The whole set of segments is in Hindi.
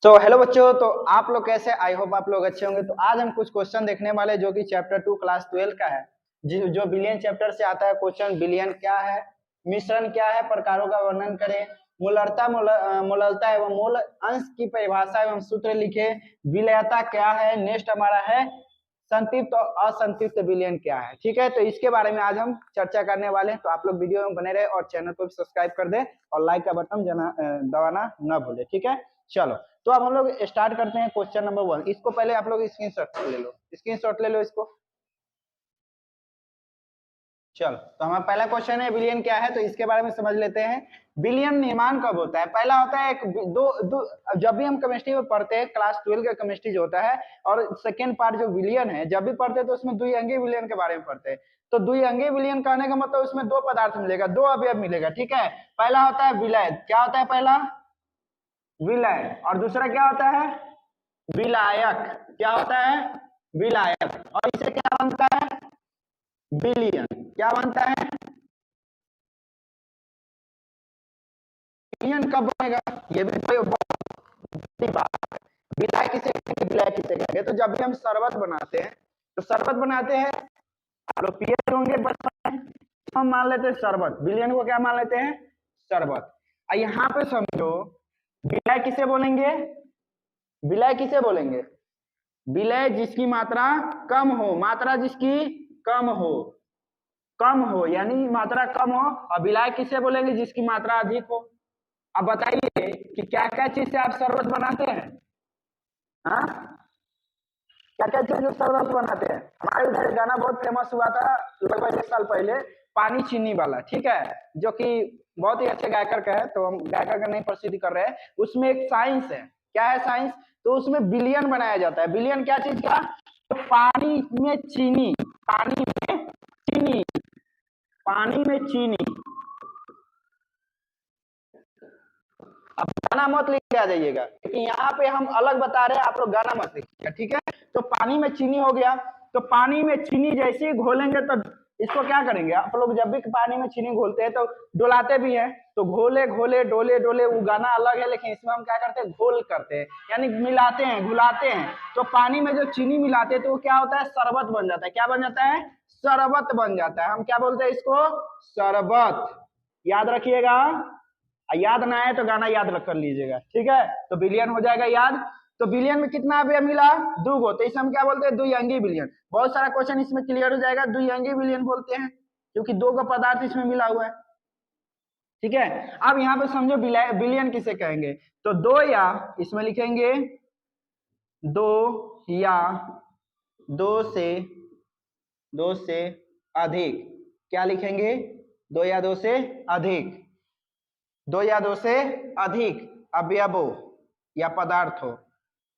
तो हेलो बच्चों, तो आप लोग कैसे? आई होप आप लोग अच्छे होंगे। तो आज हम कुछ क्वेश्चन देखने वाले जो कि चैप्टर 2 क्लास 12 का है, जो बिलियन चैप्टर से आता है। क्वेश्चन: बिलियन क्या है, मिश्रण क्या है, प्रकारों का वर्णन करें, मूलरता मूललता एवं मूल अंश की परिभाषा एवं सूत्र लिखे, विलयता क्या है। नेक्स्ट हमारा है संतृप्त और असंतृप्त बिलियन क्या है। ठीक है, तो इसके बारे में आज हम चर्चा करने वाले हैं। तो आप लोग वीडियो में बने रहे और चैनल को भी सब्सक्राइब कर दें और लाइक का बटन दबाना न भूले। ठीक है, चलो तो अब हम लोग स्टार्ट करते हैं क्वेश्चन नंबर 1। इसको पहले आप लोग स्क्रीनशॉट ले लो इसको। चलो, तो हमारा पहला क्वेश्चन है बिलियन क्या है, तो इसके बारे में समझ लेते हैं। बिलियन निर्माण कब होता है? पहला होता है एक जब भी हम केमिस्ट्री में पढ़ते हैं, क्लास 12 का केमिस्ट्री जो होता है, और सेकेंड पार्ट जो बिलियन है जब भी पढ़ते हैं तो उसमें द्विअंगी विलयन के बारे में पढ़ते हैं। तो द्विअंगी विलयन कहने का मतलब उसमें दो पदार्थ मिलेगा, दो अवयव मिलेगा। ठीक है, पहला होता है विलय। क्या होता है पहला? विलय। और दूसरा क्या होता है? विलायक। क्या होता है? विलायक। और इसे क्या बनता है? बिलियन। क्या बनता है? बिलियन कब बनेगा? ये भी कोई बहुत बड़ी बात है। विलाय किसे कहेंगे, विलाय किसे कहेंगे? तो जब भी हम शरबत बनाते हैं, तो शरबत बनाते हैं, आप लोग पिए होंगे बचपन में, हम मान लेते हैं शरबत। बिलियन को क्या मान लेते हैं? शरबत। यहाँ पे समझो, विलय किसे बोलेंगे? विलय किसे बोलेंगे? विलय जिसकी मात्रा कम हो, मात्रा जिसकी कम हो, कम हो यानी मात्रा कम हो। और विलय किसे बोलेंगे? जिसकी मात्रा अधिक हो। अब बताइए कि क्या क्या चीज से आप शरबत बनाते हैं? हाँ, क्या क्या चीज से शरबत बनाते हैं? हमारे इधर गाना बहुत फेमस हुआ था लगभग 1 साल पहले, पानी चीनी वाला। ठीक है, जो कि बहुत ही अच्छे गायकर का है, तो हम गायकर का नहीं प्रसिद्ध कर रहे हैं। उसमें एक साइंस है। क्या है साइंस? तो उसमें बिलियन बनाया जाता है। बिलियन क्या चीज का? तो पानी में चीनी, पानी में चीनी, पानी में चीनी। अब गाना मत लिख के आ जाइएगा, क्योंकि यहाँ पे हम अलग बता रहे हैं, आप लोग गाना मत लिखिएगा। ठीक है, तो पानी में चीनी हो गया। तो पानी में चीनी जैसे ही घोलेंगे तो इसको क्या करेंगे आप लोग? जब भी पानी में चीनी घोलते हैं तो डोलाते भी हैं। तो घोले घोले डोले डोले, वो गाना अलग है, लेकिन इसमें हम क्या करते हैं? घोल करते हैं, यानी मिलाते हैं, घुलाते हैं। तो पानी में जो चीनी मिलाते हैं तो वो क्या होता है? शरबत बन जाता है। क्या बन जाता है? शरबत बन जाता है। हम क्या बोलते हैं इसको? शरबत। याद रखिएगा, याद ना आए तो गाना याद कर लीजिएगा। ठीक है, तो बिलियन हो जाएगा याद। तो बिलियन में कितना अवयव मिला? दो गो। तो इसे हम क्या बोलते हैं? द्विअंगी बिलियन। बहुत सारा क्वेश्चन इसमें क्लियर हो जाएगा। द्विअंगी बिलियन बोलते हैं क्योंकि दो का पदार्थ इसमें मिला हुआ है। ठीक है, अब यहाँ पे समझो बिलियन किसे कहेंगे। तो दो या, इसमें लिखेंगे दो या दो से, दो से अधिक। क्या लिखेंगे? दो या दो से अधिक, दो या दो से अधिक अवयवों या पदार्थों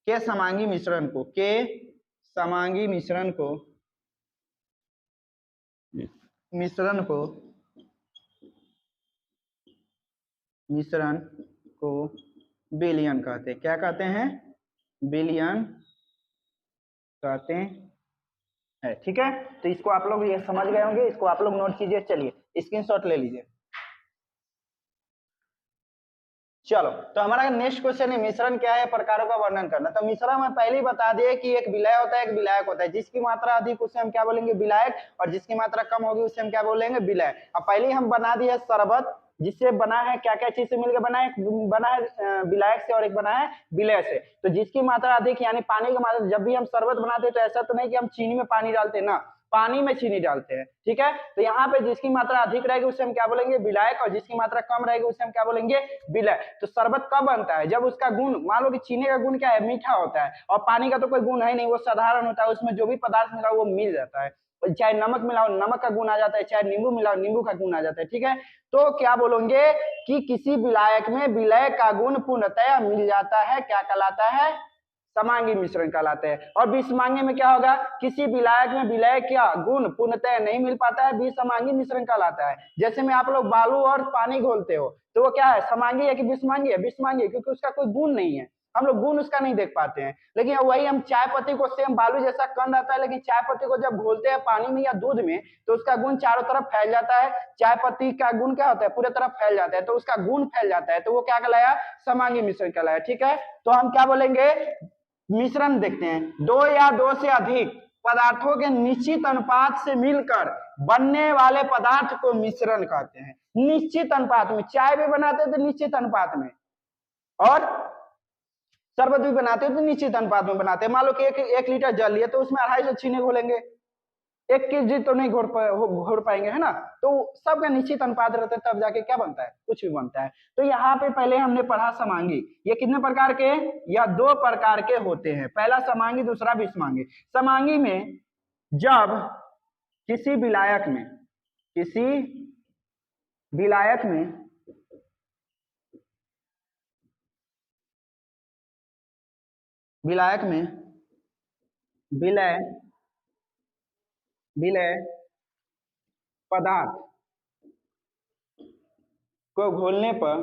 के समांगी मिश्रण को, के समांगी मिश्रण को, मिश्रण को, मिश्रण को बिलियन कहते हैं। क्या कहते हैं? बिलियन कहते हैं। ठीक है, तो इसको आप लोग ये समझ गए होंगे, इसको आप लोग नोट कीजिए। चलिए स्क्रीनशॉट ले लीजिए। चलो, तो हमारा नेक्स्ट क्वेश्चन है मिश्रण क्या है, प्रकारों का वर्णन करना। तो मिश्रण में पहले ही बता दिए कि एक विलय होता है, एक विलायक होता है। जिसकी मात्रा अधिक उसे हम क्या बोलेंगे? विलायक। और जिसकी मात्रा कम होगी उसे हम क्या बोलेंगे? विलय। अब पहले ही हम बना दिए शरबत, जिससे बना है क्या क्या चीज से मिलकर बना है? बना है विलायक से, और एक बना है विलय से। तो जिसकी मात्रा अधिक यानी पानी की मात्रा, जब भी हम शरबत बनाते हैं तो ऐसा तो नहीं कि हम चीनी में पानी डालते ना, पानी में चीनी डालते हैं। ठीक है, तो यहाँ पे जिसकी मात्रा अधिक रहेगी उसे हम क्या बोलेंगे? विलायक। और जिसकी मात्रा कम रहेगी उसे हम क्या बोलेंगे? विलय। तो शरबत कब बनता है? जब उसका गुण, मान लो कि चीनी का गुण क्या है? मीठा होता है, और पानी का तो कोई गुण है नहीं, वो साधारण होता है। उसमें जो भी पदार्थ मिला वो मिल जाता है। चाहे नमक मिलाओ नमक का गुण आ जाता है, चाहे नींबू मिलाओ नींबू का गुण आ जाता है। ठीक है, तो क्या बोलोगे कि किसी विलायक में विलय का गुण पूर्णतया मिल जाता है। क्या कहलाता है? समांगी मिश्रण कहलाते हैं। और विषमांगी में क्या होगा? किसी विलायक में विलय क्या गुण पूर्णतः नहीं मिल पाता है, विषमांगी मिश्रण कहलाता है। जैसे में आप लोग बालू और पानी घोलते हो तो वो क्या है? समांगी है कि विषमांगी है? विषमांगी, क्योंकि उसका कोई गुण नहीं है। हम लोग गुण उसका नहीं देख पाते हैं। लेकिन वही हम चाय पत्ती को, सेम बालू जैसा कण रहता है, लेकिन चाय पत्ती को जब घोलते हैं पानी में या दूध में तो उसका गुण चारों तरफ फैल जाता है। चाय पत्ती का गुण क्या होता है, पूरे तरफ फैल जाता है, तो उसका गुण फैल जाता है, तो वो क्या कहलाया, समांगी मिश्रण कहलाया। ठीक है, तो हम क्या बोलेंगे, मिश्रण देखते हैं, दो या दो से अधिक पदार्थों के निश्चित अनुपात से मिलकर बनने वाले पदार्थ को मिश्रण कहते हैं। निश्चित अनुपात में, चाय भी बनाते हैं तो निश्चित अनुपात में, और शरबत भी बनाते हैं तो निश्चित अनुपात में बनाते हैं। मान लो कि एक लीटर जल लिए तो उसमें 250 चीनी घोलेंगे, 1 केजी तो नहीं घोर पाएंगे, है ना। तो सबका निश्चित अनुपात रहता है, तब जाके क्या बनता है, कुछ भी बनता है। तो यहाँ पे पहले हमने पढ़ा समांगी, ये कितने प्रकार के, या 2 प्रकार के होते हैं, पहला समांगी, दूसरा विषमांगी। समांगी में जब किसी विलायक में विलय पदार्थ को घोलने पर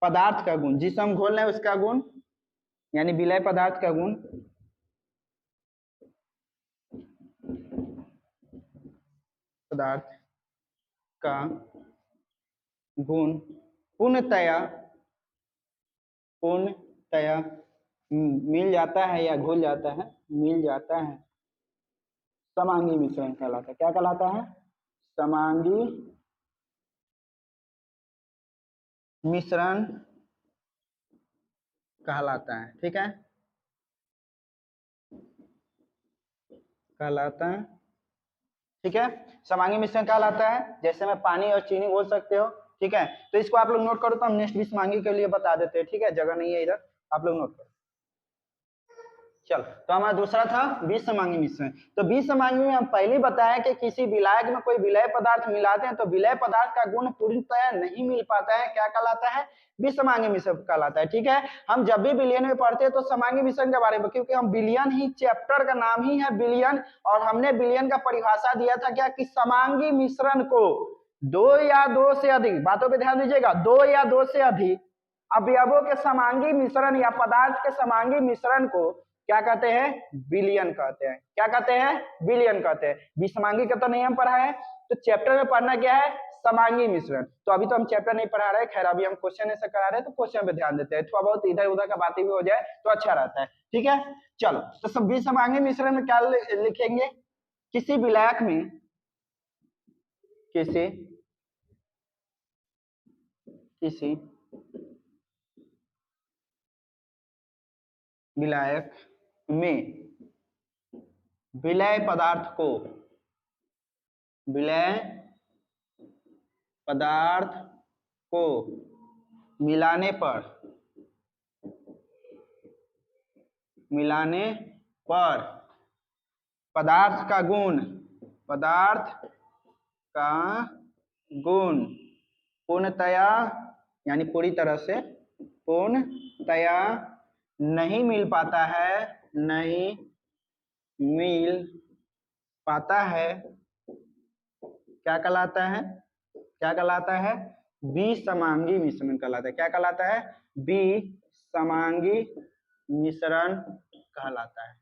पदार्थ का गुण, जिसे हम घोल रहे हैं उसका गुण, यानी विलय पदार्थ का गुण, पूर्णतया मिल जाता है या घुल जाता है, मिल जाता है, समांगी मिश्रण कहलाता है। क्या कहलाता है, समांगी मिश्रण कहलाता है। ठीक है, कहलाता है। ठीक है, समांगी मिश्रण कहलाता है। जैसे में पानी और चीनी बोल सकते हो। ठीक है, तो इसको आप लोग नोट करो, तो हम नेक्स्ट विषमांगी के लिए बता देते हैं। ठीक है, जगह नहीं है इधर, आप लोग नोट करो। चलो, तो हमारा दूसरा था विषमांगी मिश्रण। तो विषमांगी में हम पहले बताया कि किसी विलायक में कोई विलय पदार्थ मिलाते हैं तो विलय पदार्थ का गुण पूर्णतया नहीं मिल पाता है, क्या कहलाता है, विषमांगी मिश्रण कहलाता है। ठीक है, हम जब भी विलयन में पढ़ते हैं तो समांगी मिश्रण के बारे में, क्योंकि हम विलयन ही, चैप्टर का नाम ही है विलयन, और हमने विलयन का परिभाषा दिया था क्या, कि समांगी मिश्रण को 2 या 2 से अधिक, बातों पर ध्यान दीजिएगा, 2 या 2 से अधिक अवयवों के समांगी मिश्रण या पदार्थ के समांगी मिश्रण को क्या कहते हैं, विलयन कहते हैं। क्या कहते हैं, विलयन कहते हैं। विषमांगी का तो नहीं हम पढ़ा है, तो चैप्टर में पढ़ना क्या है, समांगी मिश्रण। तो अभी तो हम चैप्टर नहीं पढ़ा रहे, खैर अभी हम क्वेश्चन ऐसे करा रहे हैं, तो क्वेश्चन पे ध्यान देते हैं, थोड़ा बहुत इधर उधर का बातें भी हो जाए तो अच्छा रहता है। ठीक है, चलो, तो सब विषमांगी मिश्रण में क्या लिखेंगे, किसी विलायक में किसी विलायक में विलय पदार्थ को मिलाने पर पदार्थ का गुण पूर्णतया, यानी पूरी तरह से, पूर्णतया नहीं मिल पाता है, क्या कहलाता है, विषमांगी मिश्रण कहलाता है। क्या कहलाता है, विषमांगी मिश्रण कहलाता है।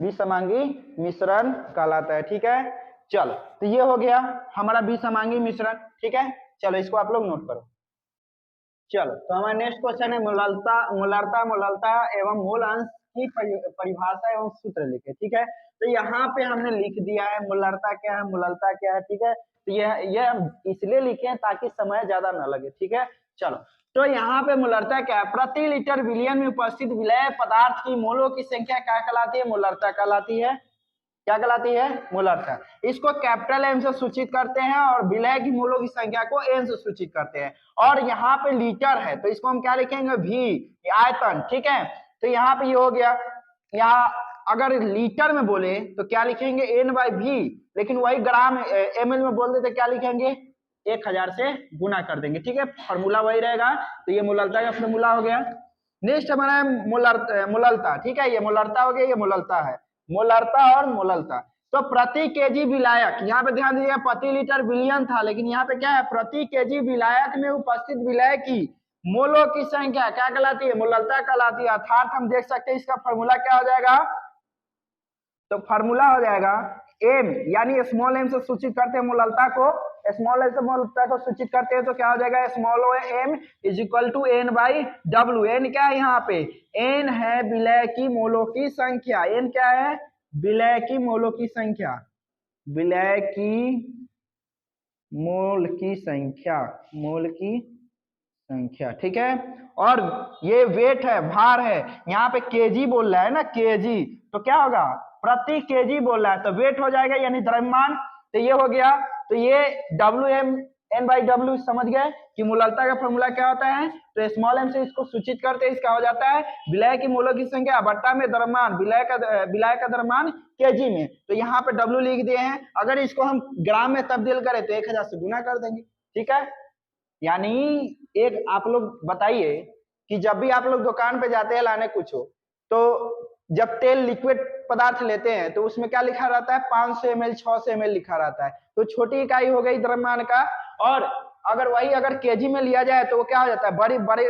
विषमांगी मिश्रण कहलाता है। ठीक है, चलो, तो ये हो गया हमारा विषमांगी मिश्रण। ठीक है, चलो इसको आप लोग नोट करो। चलो, तो हमारा नेक्स्ट क्वेश्चन है मूलरता एवं मूल अंश की परिभाषा एवं सूत्र लिखे। ठीक है, तो यहाँ पे हमने लिख दिया है मूलरता क्या है, मूललता क्या है। ठीक है, तो ये इसलिए लिखे हैं ताकि समय ज्यादा न लगे। ठीक है, चलो, तो यहाँ पे मूलरता क्या है, प्रति लीटर विलयन में उपस्थित विलय पदार्थ की मोलों की संख्या क्या कहलाती है, मूलरता कहलाती है। क्या कहलाती है, मूलरता। इसको कैपिटल एम से सूचित करते हैं और विलय की मोलों की संख्या को एन से सूचित करते हैं। और यहाँ पे लीटर है तो इसको हम क्या लिखेंगे, भी, आयतन। ठीक है, तो यहाँ पे ये हो गया। यहाँ अगर लीटर में बोले तो क्या लिखेंगे, एन बाई भी, लेकिन वही ग्राम एमएल में बोल देते क्या लिखेंगे, 1000 से गुना कर देंगे, ठीक है। फॉर्मूला वही रहेगा। तो ये मोलरता का फॉर्मूला हो गया। नेक्स्ट हमारा है मोलरता, ठीक है। ये मोलरता हो गया, ये मोलरता है, मोलरता और मोलरता। तो प्रति केजी विलायक, यहाँ पे ध्यान दीजिएगा, प्रति लीटर विलियन था, लेकिन यहाँ पे क्या है, प्रति केजी विलायक में उपस्थित विलय की मोलों की संख्या क्या कहलाती है, मोलरता कहलाती है। अर्थात हम देख सकते हैं इसका फॉर्मूला क्या हो जाएगा, तो फॉर्मूला हो जाएगा एम, यानी स्मॉल एम से सूचित करते हैं मोलरता को, स्मॉल एम से मोलरता को सूचित करते हैं, तो क्या हो जाएगा, small M is equal to N by W. N क्या है यहाँ पे, एन है विलय की मोलों की संख्या। एन क्या है, विलय की मोलों की संख्या, विलय की मोल की संख्या, मोल की संख्या, ठीक है। और ये वेट है, भार है, यहाँ पे केजी बोल रहा है ना, केजी, तो क्या होगा, प्रति केजी बोल रहा है, तो वेट हो जाएगा यानी द्रव्यमान। तो ये हो गया। तो ये W M N by W समझ गए कि मोलरता का फॉर्मूला क्या होता है। तो स्मॉल एम से इसको सूचित करते हैं, इसका हो जाता है विलय की मोलों की संख्या बट्टा में द्रव्यमान, विलय का द्रव्यमान केजी में। तो यहाँ पे डब्ल्यू लिख दिए हैं। अगर इसको हम ग्राम में तब्दील करें तो 1000 से गुना कर देंगे, ठीक है। यानी एक आप लोग बताइए कि जब भी आप लोग दुकान पे जाते हैं लाने कुछ हो, तो जब तेल लिक्विड पदार्थ लेते हैं तो उसमें क्या लिखा रहता है, 500 ml 600 ml लिखा रहता है। तो छोटी इकाई हो गई द्रव्यमान का। और अगर वही अगर केजी में लिया जाए तो वो क्या हो जाता है,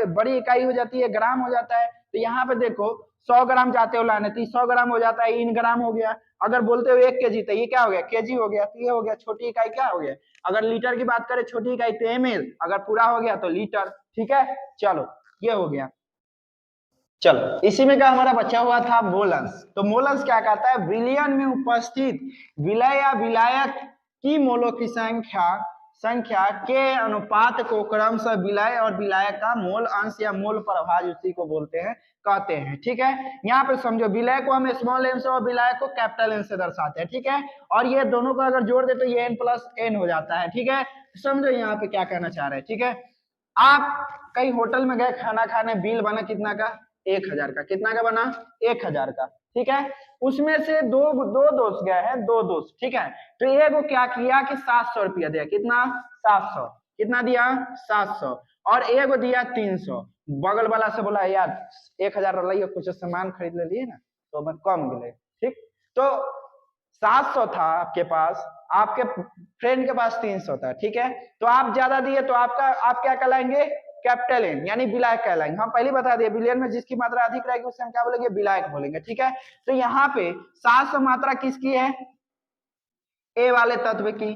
बड़ी इकाई हो जाती है, ग्राम हो जाता है। तो यहाँ पे देखो 100 ग्राम जाते हो लाने तो 100 ग्राम हो जाता है, इन ग्राम हो गया। अगर बोलते हो 1 केजी तो ये क्या हो गया, केजी हो गया। तो ये हो गया छोटी इकाई क्या हो गया। अगर लीटर की बात करें छोटी इकाई तो ml, अगर पूरा हो गया तो लीटर, ठीक है। चलो ये हो गया। चलो इसी में क्या हमारा बचा हुआ था मोलंस। तो मोलंस क्या कहता है, विलयन में उपस्थित विलय या विलायक की मोलों की संख्या के अनुपात को क्रमशः विलय और विलायक का मोल अंश या मोल प्रभाज उसी को बोलते हैं, कहते हैं, ठीक है। यहाँ पे समझो विलय को हम स्मॉल एम से और विलायक को कैपिटल एन से दर्शाते हैं, ठीक है। और ये दोनों को अगर जोड़ दे तो ये n प्लस एन हो जाता है, ठीक है। समझो यहाँ पे क्या कहना चाह रहे हैं, ठीक है। आप कहीं होटल में गए खाना खाने, बिल बना कितना का, 1000 का। कितना का बना, 1000 का, ठीक है। उसमें से दो दोस्त गए हैं, दो दोस्त, ठीक है। तो एक को क्या किया कि 700 रुपया दिया, कितना, 700, कितना दिया, 700। और एक को दिया 300। बगल वाला से बोला यार 1000 लाइए, कुछ सामान खरीद ले लिए ना तो मैं कम मिले, ठीक। तो 700 था आपके पास, आपके फ्रेंड के पास 300 था, ठीक है। तो आप ज्यादा दिए तो आप क्या कहलाएंगे, कैपिटल एन, यानी विलायक कहलाएंगे। हम पहले बता दिए विलयन में जिसकी मात्रा अधिक रहेगी उससे हम क्या बोलेंगे, विलायक बोलेंगे, ठीक है। तो यहाँ पे 700 मात्रा किसकी है, ए वाले तत्व की,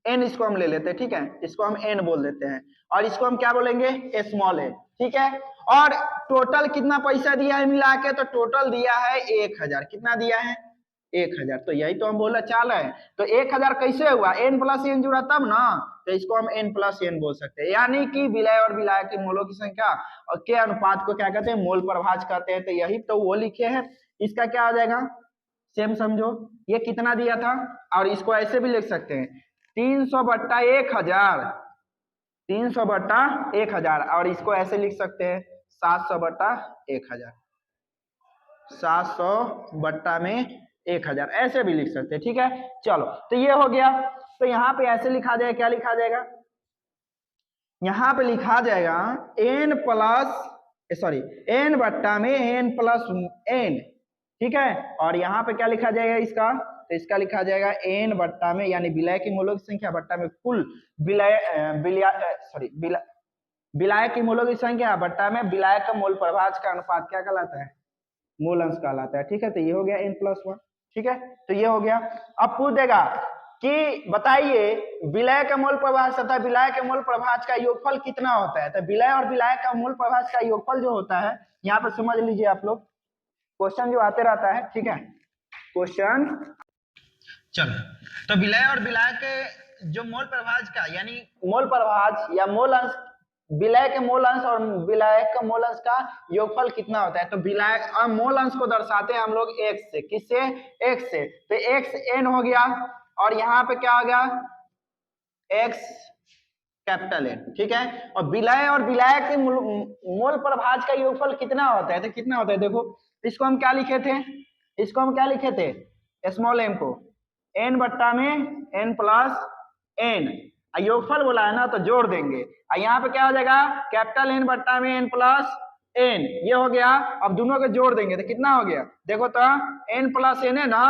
एन इसको हम ले लेते हैं, ठीक है। इसको हम एन बोल देते हैं और इसको हम क्या बोलेंगे, स्मॉल एन, ठीक है। और टोटल कितना पैसा दिया है मिला के, तो टोटल दिया है 1000। कितना दिया है, 1000। तो यही तो हम बोलना चाह रहे हैं। तो 1000 कैसे हुआ, n प्लस एन जुड़ा तब ना, तो इसको हम n प्लस एन बोल सकते हैं। यानी कि विलय और विलायक की मोलों की संख्या और के अनुपात को क्या कहते हैं, मोल प्रभाज कहते हैं। तो यही तो वो लिखे हैं। इसका क्या आ जाएगा, सेम समझो, ये कितना दिया था, और इसको ऐसे भी लिख सकते हैं 300 बट्टा 1000, 300 बट्टा 1000, और इसको ऐसे लिख सकते हैं 700 बट्टा 1000, 700 बट्टा में 1000, ऐसे भी लिख सकते हैं, ठीक है। चलो तो ये हो गया। तो यहाँ पे ऐसे लिखा जाएगा, क्या लिखा जाएगा, यहाँ पे लिखा जाएगा n प्लस सॉरी n बट्टा में n प्लस n, ठीक है। और यहाँ पे क्या लिखा जाएगा इसका, तो इसका लिखा जाएगा n बट्टा में, यानी विलय की मोलों की संख्या बट्टा में कुल विलायक की मोलों की संख्या बट्टा में विलायक का मोल प्रभाज का अनुपात क्या कहलाता है, मोल अंश कहलाता है, ठीक है। तो ये हो गया n+1, ठीक है। तो ये हो गया। अब पूछ देगा कि बताइए विलय का मोल प्रभाज तथा विलायक के मोल प्रभाज का योगफल कितना होता है। तो विलय और विलायक का मोल प्रभाज का योगफल जो होता है, यहाँ पर समझ लीजिए आप लोग, क्वेश्चन जो आते रहता है, ठीक है, क्वेश्चन। चलो तो विलय और विलायक के जो मोल प्रभाज का, यानी मोल प्रभाज या मोल अंश, विलय के मोल अंश और विलायक का मोल अंश का योगफल कितना होता है। तो विलायक और मोल अंश को दर्शाते हैं हम लोग x से, किससे, x से। तो x n हो गया, और यहाँ पे क्या हो गया, x कैपिटल N, ठीक है। और विलय और विलायक के मोल प्रभाज का योगफल कितना होता है, तो कितना होता है, देखो इसको हम क्या लिखे थे, इसको हम क्या लिखे थे, स्मॉल m को n बट्टा में n प्लस n, योगफल बोला है ना तो जोड़ देंगे। यहाँ पे क्या हो जाएगा, कैपिटल एन बट्टा में एन प्लस एन, ये हो गया। अब दोनों को जोड़ देंगे तो कितना हो गया, देखो तो एन प्लस एन है ना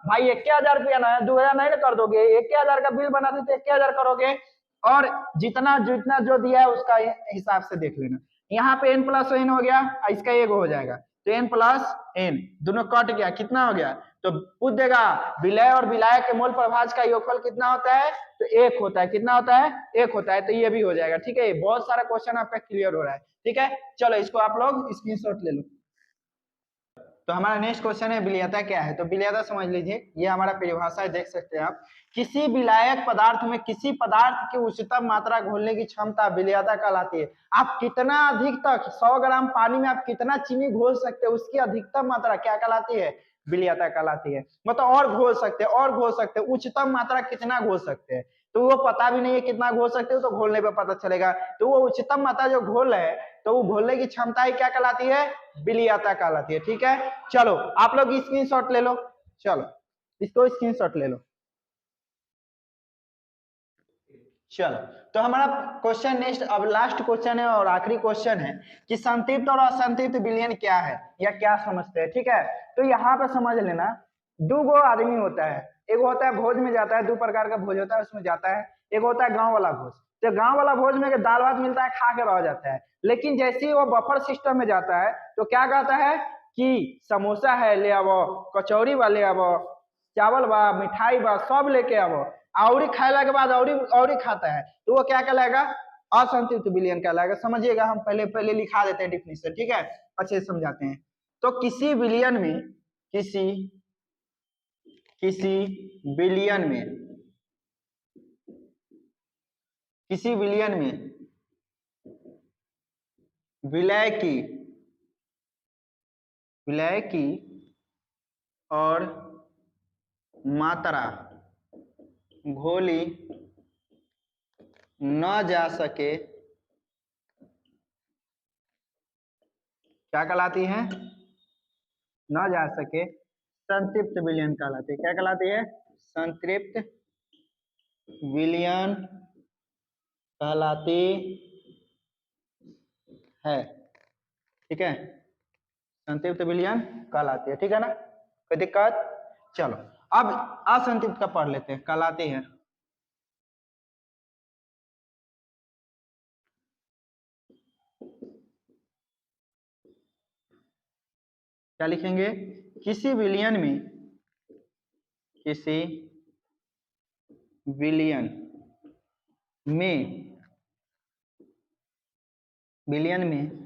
भाई, 21,000 रुपया ना है, 2,000 नहीं कर दोगे, 21,000 का बिल बनाते तो 21,000 करोगे, और जितना जितना जो दिया है उसका हिसाब से देख लेना। यहाँ पे एन प्लस एन हो गया, इसका एक हो जाएगा, तो एन प्लस एन दोनों कट गया, कितना हो गया, तो पूछ देगा विलय और विलायक के मोल प्रभाज का योगफल कितना होता है, तो एक होता है, कितना होता है, एक होता है, तो ये भी हो जाएगा। ठीक है, बहुत सारा क्वेश्चन आपका क्लियर हो रहा है। ठीक है, चलो इसको आप लोग स्क्रीनशॉट ले लो। तो हमारा नेक्स्ट क्वेश्चन है विलयता क्या है, तो विलयता समझ लीजिए, ये हमारा परिभाषा है, देख सकते हैं आप, किसी विलायक पदार्थ में किसी पदार्थ की उच्चतम मात्रा घोलने की क्षमता विलयता कहलाती है। आप कितना अधिक तक 100 ग्राम पानी में आप कितना चीनी घोल सकते हैं, उसकी अधिकतम मात्रा क्या कहलाती है, विलयता कहलाती है। मतलब और घोल सकते हैं, और घोल सकते हैं, उच्चतम मात्रा कितना घोल सकते हैं, तो वो पता भी नहीं है कितना घोल सकते हो, तो घोलने पे पता चलेगा। तो वो उच्चतम मात्रा जो घोल है, तो वो घोलने की क्षमता ही क्या कहलाती है, विलयता कहलाती है। ठीक है, चलो आप लोग स्क्रीनशॉट ले लो, चलो इसको स्क्रीनशॉट ले लो। चलो, तो हमारा क्वेश्चन नेक्स्ट, अब लास्ट क्वेश्चन है और आखिरी क्वेश्चन है कि संतृप्त और असंतृप्त विलयन क्या है या क्या समझते हैं। ठीक है, तो यहाँ पे समझ लेना, दो गो आदमी होता है, एक होता है भोज में जाता है, दो प्रकार का भोज होता है उसमें जाता है, एक होता है गांव वाला भोज, तो गांव वाला भोज में दाल भात मिलता है, खा के रह जाता है। लेकिन जैसे ही वो बफर सिस्टम में जाता है तो क्या कहता है कि समोसा है ले आवो, कचौड़ी बा ले आवो, चावल बा, मिठाई बा, सब लेके आवो, और खाने के बाद और खाता है, तो वो क्या कहलाएगा, असंतृप्त विलयन कहलाएगा। समझिएगा, हम पहले पहले लिखा देते हैं डिफिनेशन। ठीक है, अच्छे से समझाते हैं। तो किसी विलयन में किसी विलयन में विलय की और मात्रा घोली न जा सके क्या कहलाती है, न जा सके संतृप्त विलयन कहलाती है। क्या कहलाती है, संतृप्त विलयन कहलाती है। ठीक है, संतृप्त विलयन कहलाती है। ठीक है ना, कोई दिक्कत। चलो अब असंतृप्त का पढ़ लेते हैं, कहलाती है। क्या लिखेंगे, किसी विलयन में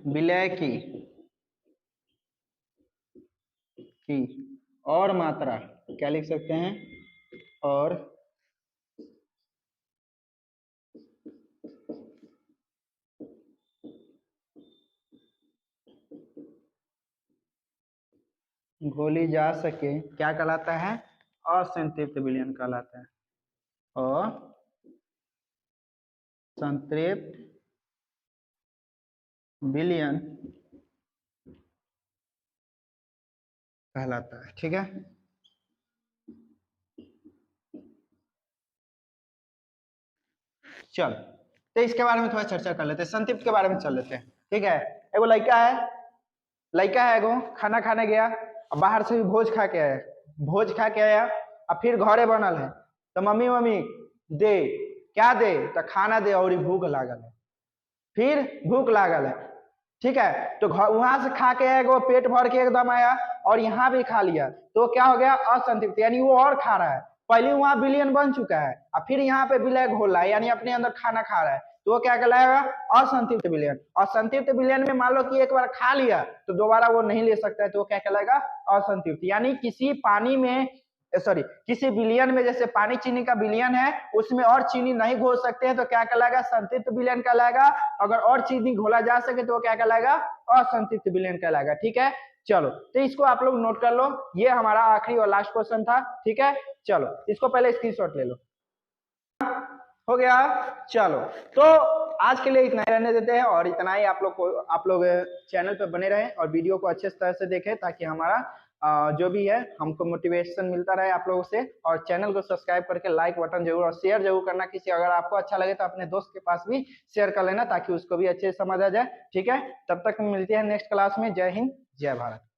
विलय की और मात्रा, क्या लिख सकते हैं, और घोली जा सके क्या कहलाता है, असंतृप्त विलयन कहलाता है। और संतृप्त विलयन कहलाता है। ठीक है, चल तो इसके बारे में थोड़ा चर्चा कर लेते हैं, संतृप्त के बारे में चल लेते हैं। ठीक है, एगो लड़का है एगो खाना खाने गया, बाहर से भी भोज खा के आया, अब फिर घरे बनल है, तो मम्मी दे, क्या दे, तो खाना दे, और भूख लागल है, फिर भूख लागल है। ठीक है, तो वहां से खा के एगो पेट भर के एकदम आया और यहाँ भी खा लिया, तो क्या हो गया, असंतृप्त, यानी वो और खा रहा है, पहले वहां विलयन बन चुका है, और फिर यहाँ पे विलय घोल रहा है, यानी अपने अंदर खाना खा रहा है, तो वो क्या कहलाएगा, असंतृप्त विलयन। असंतृप्त विलयन में मान लो कि एक बार खा लिया तो दोबारा वो नहीं ले सकता है, तो वो क्या कहलाएगा, असंतृप्त। यानी किसी पानी में किसी विलयन में, जैसे पानी चीनी का विलयन है, उसमें और चीनी नहीं घोल सकते हैं, तो क्या कहलाएगा, संतृप्त विलयन कहलाएगा। अगर और चीनी घोला जा सके तो वो क्या कहलाएगा, असंतृप्त विलयन कहलाएगा। ठीक है, चलो तो इसको आप लोग नोट कर लो, ये हमारा आखिरी और लास्ट क्वेश्चन था। ठीक है, चलो इसको पहले स्क्रीनशॉट ले लो, हो गया। चलो तो आज के लिए इतना ही रहने देते हैं, और इतना ही आप लोग चैनल पे बने रहें और वीडियो को अच्छे तरह से देखें, ताकि हमारा जो भी है हमको मोटिवेशन मिलता रहे आप लोगों से। और चैनल को सब्सक्राइब करके लाइक बटन जरूर और शेयर जरूर करना, किसी अगर आपको अच्छा लगे तो अपने दोस्त के पास भी शेयर कर लेना ताकि उसको भी अच्छे से समझ आ जाए। ठीक है, तब तक मिलते हैं नेक्स्ट क्लास में। जय हिंद, जय भारत।